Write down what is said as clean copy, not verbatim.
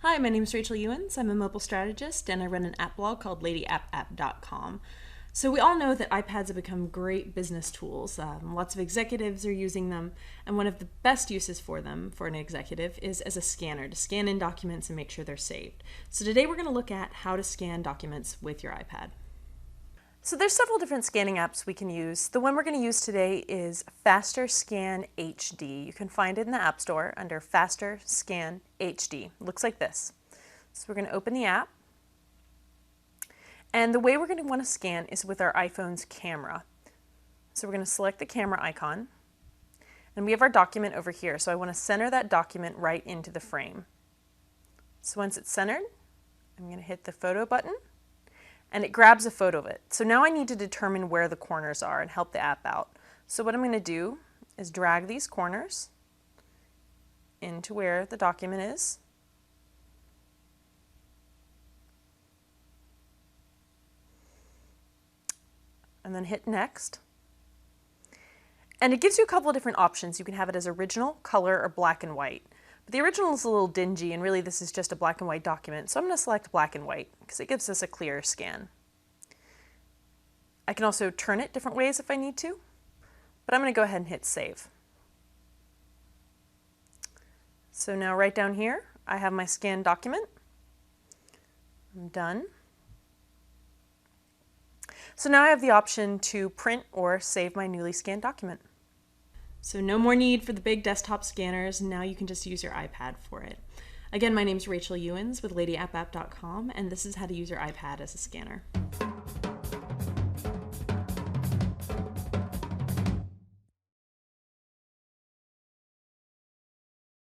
Hi, my name is Rachel Ewens. I'm a mobile strategist and I run an app blog called ladyapp.com. So we all know that iPads have become great business tools. Lots of executives are using them, and one of the best uses for them for an executive is as a scanner to scan in documents and make sure they're saved. So today we're going to look at how to scan documents with your iPad. So there's several different scanning apps we can use. The one we're going to use today is Faster Scan HD. You can find it in the App Store under Faster Scan HD. It looks like this. So we're going to open the app. And the way we're going to want to scan is with our iPhone's camera. So we're going to select the camera icon. And we have our document over here. So I want to center that document right into the frame. So once it's centered, I'm going to hit the photo button. And it grabs a photo of it. So now I need to determine where the corners are and help the app out. So what I'm going to do is drag these corners into where the document is. And then hit next. And it gives you a couple of different options. You can have it as original, color, or black and white. But the original is a little dingy, and really this is just a black and white document. So I'm going to select black and white because it gives us a clearer scan. I can also turn it different ways if I need to, but I'm going to go ahead and hit save. So now right down here, I have my scanned document. I'm done. So now I have the option to print or save my newly scanned document. So no more need for the big desktop scanners. Now you can just use your iPad for it. Again, my name is Rachel Ewens with ladyapp.com, and this is how to use your iPad as a scanner.